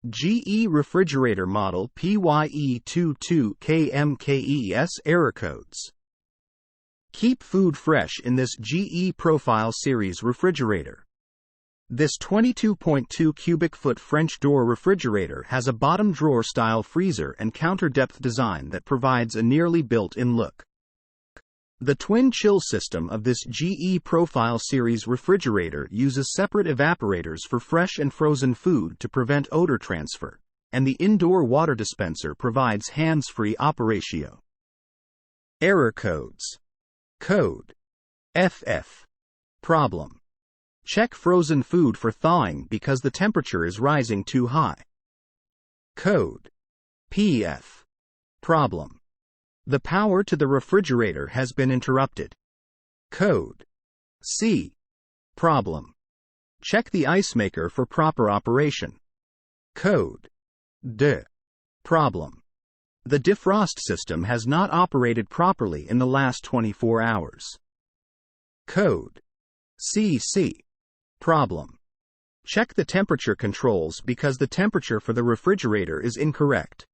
GE refrigerator model PYE22KMKES error codes. Keep food fresh in this GE Profile Series refrigerator. This 22.2 cubic foot French door refrigerator has a bottom drawer style freezer and counter depth design that provides a nearly built-in look. The twin chill system of this GE Profile Series refrigerator uses separate evaporators for fresh and frozen food to prevent odor transfer, and the indoor water dispenser provides hands-free operation. Error codes. Code FF. Problem. Check frozen food for thawing because the temperature is rising too high. Code PF. Problem. The power to the refrigerator has been interrupted. Code C. Problem. Check the ice maker for proper operation. Code D. Problem. The defrost system has not operated properly in the last 24 hours. Code CC. Problem. Check the temperature controls because the temperature for the refrigerator is incorrect.